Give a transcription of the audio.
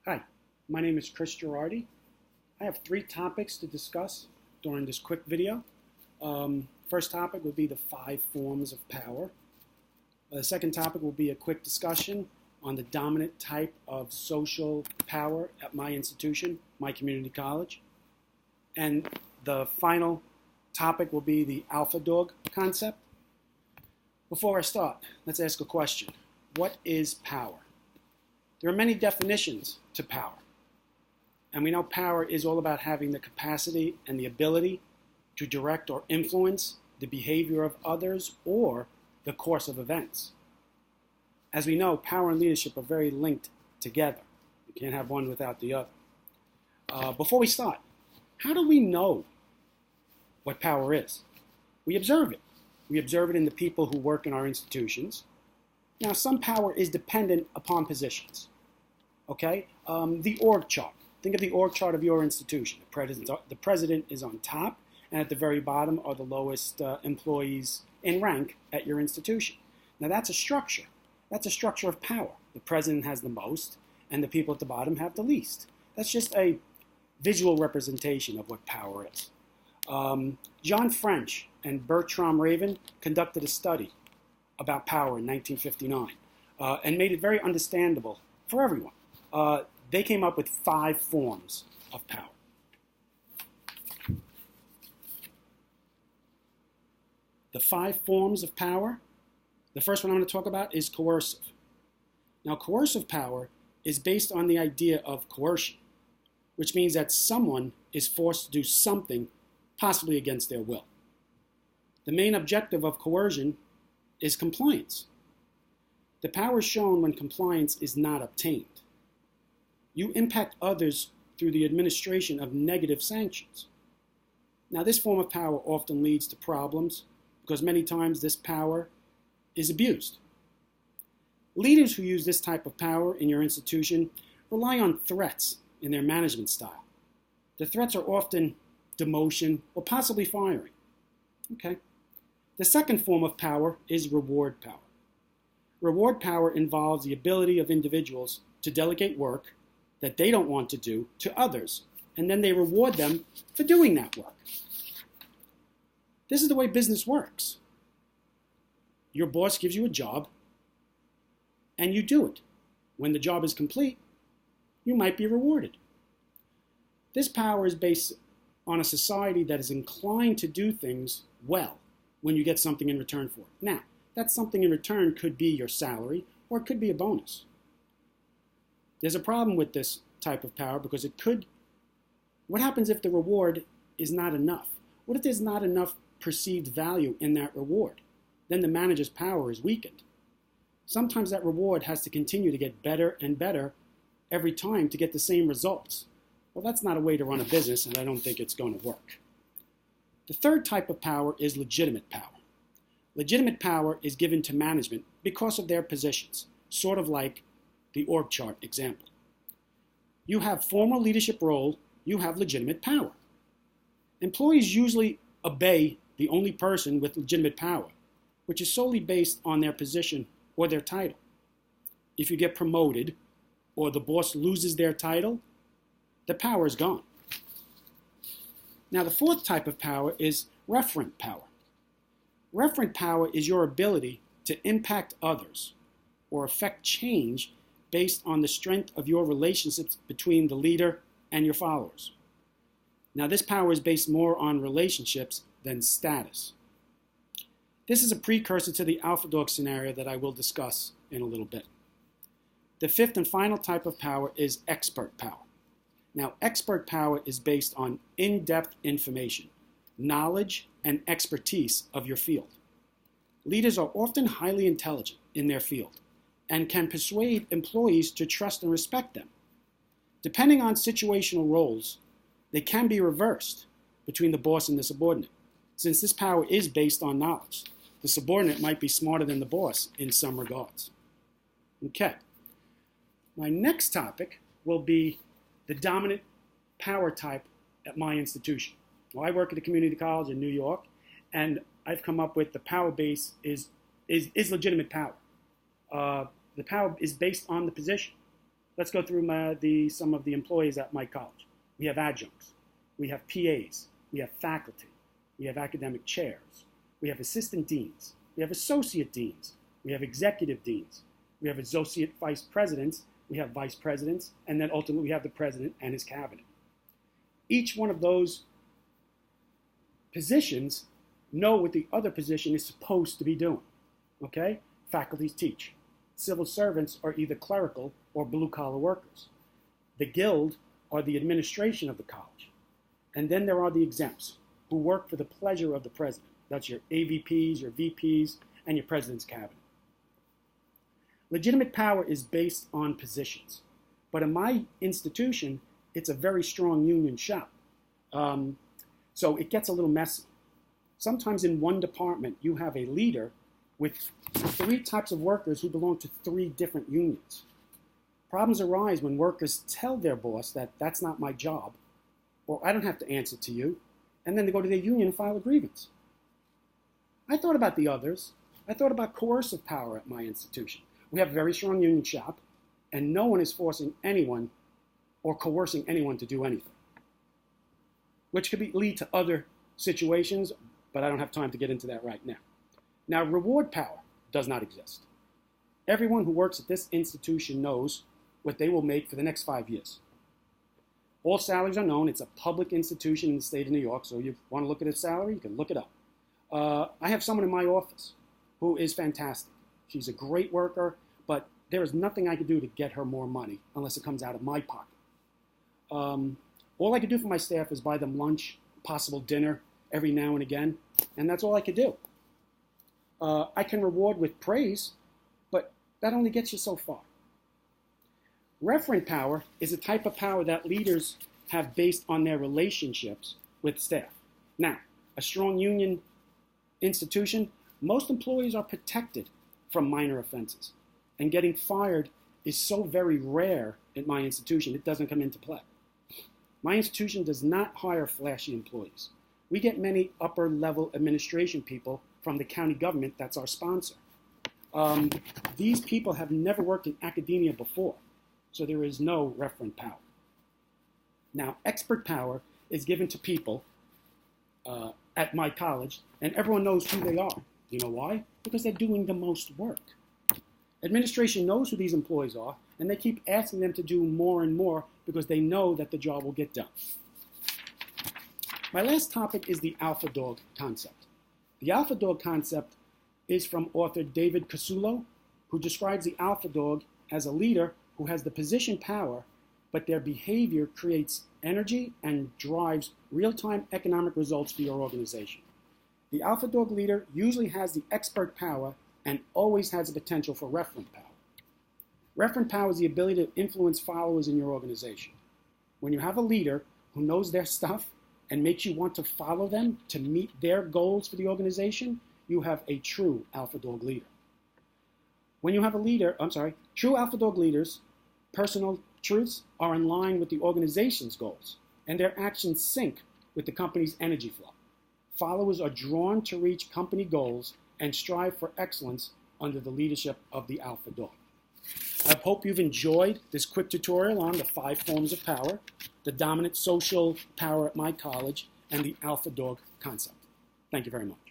Hi, my name is Chris Girardi. I have three topics to discuss during this quick video. First topic will be the 5 forms of power. The second topic will be a quick discussion on the dominant type of social power at my institution, my community college. And the final topic will be the alpha dog concept. Before I start, let's ask a question. What is power? There are many definitions to power. And we know power is all about having the capacity and the ability to direct or influence the behavior of others or the course of events. As we know, power and leadership are very linked together. You can't have one without the other. Before we start, how do we know what power is? We observe it. We observe it in the people who work in our institutions. Now, some power is dependent upon positions. Okay? The org chart. Think of the org chart of your institution. The president is on top, and at the very bottom are the lowest employees in rank at your institution. Now, that's a structure. That's a structure of power. The president has the most, and the people at the bottom have the least. That's just a visual representation of what power is. John French and Bertram Raven conducted a study about power in 1959 and made it very understandable for everyone. They came up with 5 forms of power. The 5 forms of power, the first one I'm going to talk about is coercive. Now, coercive power is based on the idea of coercion, which means that someone is forced to do something possibly against their will. The main objective of coercion is compliance. The power is shown when compliance is not obtained. You impact others through the administration of negative sanctions. Now, this form of power often leads to problems because many times this power is abused. Leaders who use this type of power in your institution rely on threats in their management style. The threats are often demotion or possibly firing. Okay. The second form of power is reward power. Reward power involves the ability of individuals to delegate work that they don't want to do to others, and then they reward them for doing that work. This is the way business works. Your boss gives you a job, and you do it. When the job is complete, you might be rewarded. This power is based on a society that is inclined to do things well when you get something in return for it. Now, that something in return could be your salary, or it could be a bonus. There's a problem with this type of power because what happens if the reward is not enough? What if there's not enough perceived value in that reward? Then the manager's power is weakened. Sometimes that reward has to continue to get better and better every time to get the same results. Well, that's not a way to run a business, and I don't think it's going to work. The third type of power is legitimate power. Legitimate power is given to management because of their positions, sort of like the org chart example. You have formal leadership role, you have legitimate power. Employees usually obey the only person with legitimate power, which is solely based on their position or their title. If you get promoted or the boss loses their title, the power is gone. Now, the fourth type of power is referent power. Referent power is your ability to impact others or affect change based on the strength of your relationships between the leader and your followers. Now, this power is based more on relationships than status. This is a precursor to the alpha dog scenario that I will discuss in a little bit. The fifth and final type of power is expert power. Now, expert power is based on in-depth information, knowledge, and expertise of your field. Leaders are often highly intelligent in their field and can persuade employees to trust and respect them. Depending on situational roles, they can be reversed between the boss and the subordinate. Since this power is based on knowledge, the subordinate might be smarter than the boss in some regards. Okay. My next topic will be the dominant power type at my institution. Well, I work at a community college in New York, and I've come up with the power base is legitimate power. The power is based on the position. Let's go through some of the employees at my college. We have adjuncts. We have PAs. We have faculty. We have academic chairs. We have assistant deans. We have associate deans. We have executive deans. We have associate vice presidents. We have vice presidents. And then ultimately we have the president and his cabinet. Each one of those positions know what the other position is supposed to be doing. Okay? Faculties teach. Civil servants are either clerical or blue-collar workers. The guild are the administration of the college. And then there are the exempts, who work for the pleasure of the president. That's your AVPs, your VPs, and your president's cabinet. Legitimate power is based on positions. But in my institution, it's a very strong union shop. So it gets a little messy. Sometimes in one department, you have a leader with 3 types of workers who belong to 3 different unions. Problems arise when workers tell their boss that that's not my job, or I don't have to answer to you, and then they go to their union and file a grievance. I thought about the others. I thought about coercive power at my institution. We have a very strong union shop, and no one is forcing anyone or coercing anyone to do anything, which could lead to other situations, but I don't have time to get into that right now. Now, reward power does not exist. Everyone who works at this institution knows what they will make for the next 5 years. All salaries are known. It's a public institution in the state of New York, so you want to look at his salary, you can look it up. I have someone in my office who is fantastic. She's a great worker, but there is nothing I could do to get her more money unless it comes out of my pocket. All I could do for my staff is buy them lunch, possible dinner every now and again, and that's all I could do. I can reward with praise, but that only gets you so far. Referent power is a type of power that leaders have based on their relationships with staff. Now, a strong union institution, most employees are protected from minor offenses, and getting fired is so very rare at my institution, it doesn't come into play. My institution does not hire flashy employees. We get many upper-level administration people from the county government that's our sponsor. These people have never worked in academia before, so there is no referent power. Now, expert power is given to people at my college, and everyone knows who they are. You know why? Because they're doing the most work. Administration knows who these employees are, and they keep asking them to do more and more because they know that the job will get done. My last topic is the alpha dog concept. The alpha dog concept is from author David Casulo, who describes the alpha dog as a leader who has the position power, but their behavior creates energy and drives real-time economic results for your organization. The alpha dog leader usually has the expert power and always has the potential for referent power. Referent power is the ability to influence followers in your organization. When you have a leader who knows their stuff and makes you want to follow them to meet their goals for the organization, you have a true alpha dog leader. When you have a leader, true alpha dog leaders' personal truths are in line with the organization's goals, and their actions sync with the company's energy flow. Followers are drawn to reach company goals and strive for excellence under the leadership of the alpha dog. I hope you've enjoyed this quick tutorial on the 5 forms of power, the dominant social power at my college, and the alpha dog concept. Thank you very much.